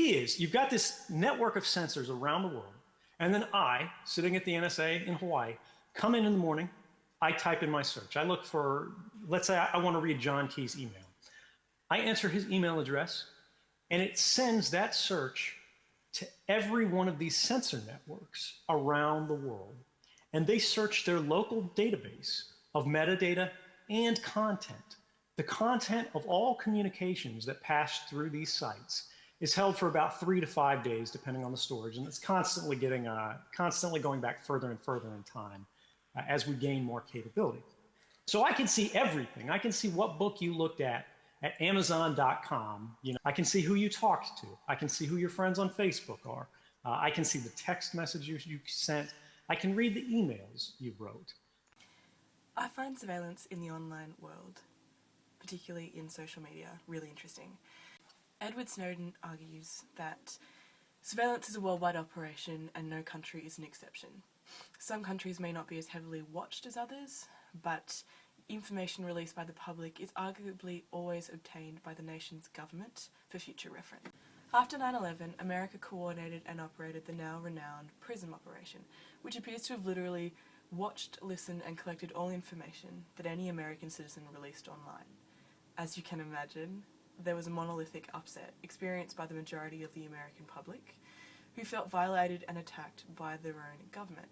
key is you've got this network of sensors around the world, and then I, sitting at the NSA in Hawaii, come in the morning, I type in my search. I look for, let's say I want to read John Key's email. I enter his email address, and it sends that search to every one of these sensor networks around the world. And they search their local database of metadata and content. The content of all communications that pass through these sites is held for about 3 to 5 days, depending on the storage, and it's constantly going back further and further in time as we gain more capability. So I can see everything. I can see what book you looked at Amazon.com. I can see who you talked to. I can see who your friends on Facebook are. I can see the text messages you sent. I can read the emails you wrote. I find surveillance in the online world, particularly in social media, really interesting. Edward Snowden argues that surveillance is a worldwide operation and no country is an exception. Some countries may not be as heavily watched as others, but information released by the public is arguably always obtained by the nation's government for future reference. After 9/11, America coordinated and operated the now renowned PRISM operation, which appears to have literally watched, listened and collected all information that any American citizen released online. As you can imagine, there was a monolithic upset experienced by the majority of the American public, who felt violated and attacked by their own government.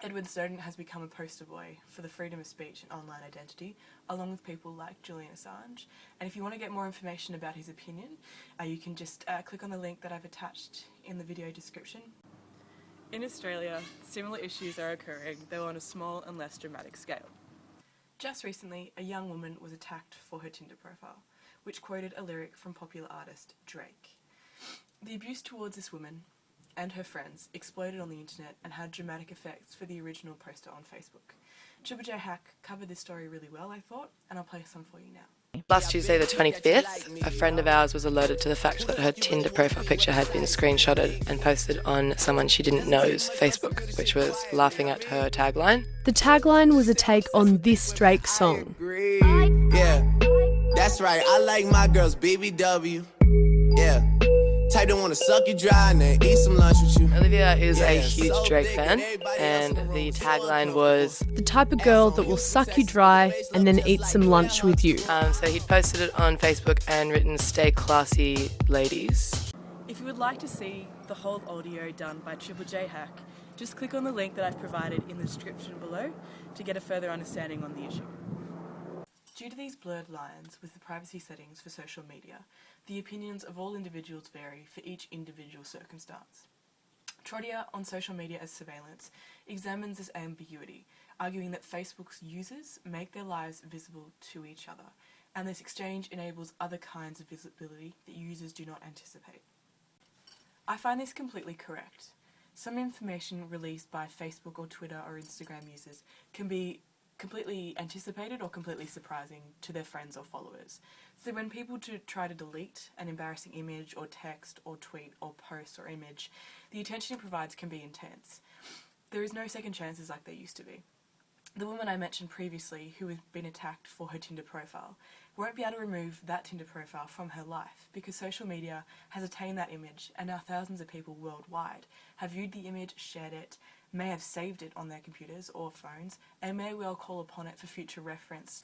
Edward Snowden has become a poster boy for the freedom of speech and online identity, along with people like Julian Assange. And if you want to get more information about his opinion, you can just click on the link that I've attached in the video description. In Australia, similar issues are occurring, though on a small and less dramatic scale. Just recently, a young woman was attacked for her Tinder profile, which quoted a lyric from popular artist Drake. The abuse towards this woman and her friends exploded on the internet and had dramatic effects for the original poster on Facebook. Triple J Hack covered this story really well, I thought, and I'll play some for you now. Last Tuesday the 25th, a friend of ours was alerted to the fact that her Tinder profile picture had been screenshotted and posted on someone she didn't know's Facebook, which was laughing at her tagline. The tagline was a take on this Drake song. Yeah, that's right, I like my girls BBW. Yeah. Type don't wanna suck you dry and then eat some lunch with you. Olivia is a huge Drake fan, and the tagline was the type of girl that will suck you dry and then eat some lunch with you. So he'd posted it on Facebook and written, "Stay classy, ladies." If you would like to see the whole audio done by Triple J Hack, just click on the link that I've provided in the description below to get a further understanding on the issue. Due to these blurred lines with the privacy settings for social media, the opinions of all individuals vary for each individual circumstance. Trodia on Social Media as Surveillance examines this ambiguity, arguing that Facebook's users make their lives visible to each other, and this exchange enables other kinds of visibility that users do not anticipate. I find this completely correct. Some information released by Facebook or Twitter or Instagram users can be completely anticipated or completely surprising to their friends or followers. So when people try to delete an embarrassing image or text or tweet or post or image, the attention it provides can be intense. There is no second chances like there used to be. The woman I mentioned previously who had been attacked for her Tinder profile won't be able to remove that Tinder profile from her life because social media has attained that image, and now thousands of people worldwide have viewed the image, shared it, may have saved it on their computers or phones, and may well call upon it for future reference.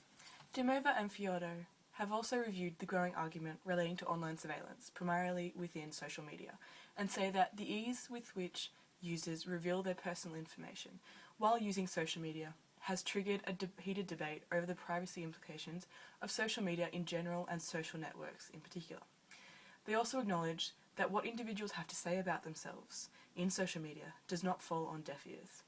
Dumova and Fiordo have also reviewed the growing argument relating to online surveillance, primarily within social media, and say that the ease with which users reveal their personal information while using social media has triggered a heated debate over the privacy implications of social media in general and social networks in particular. They also acknowledge that what individuals have to say about themselves in social media does not fall on deaf ears.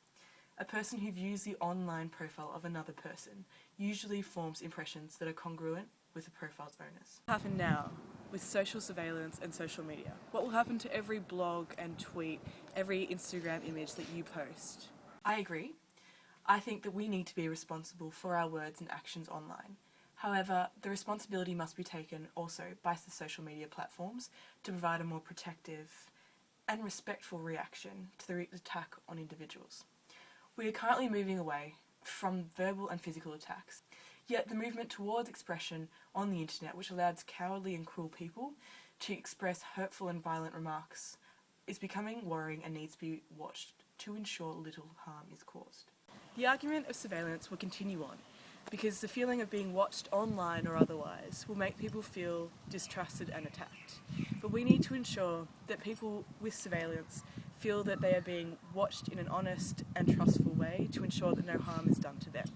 A person who views the online profile of another person usually forms impressions that are congruent with the profile's owners. What will happen now with social surveillance and social media? What will happen to every blog and tweet, every Instagram image that you post? I agree. I think that we need to be responsible for our words and actions online. However, the responsibility must be taken also by the social media platforms to provide a more protective and respectful reaction to the attack on individuals. We are currently moving away from verbal and physical attacks, yet the movement towards expression on the internet, which allows cowardly and cruel people to express hurtful and violent remarks is becoming worrying and needs to be watched to ensure little harm is caused. The argument of surveillance will continue on because the feeling of being watched online or otherwise will make people feel distrusted and attacked. But we need to ensure that people with surveillance feel that they are being watched in an honest and trustful way to ensure that no harm is done to them.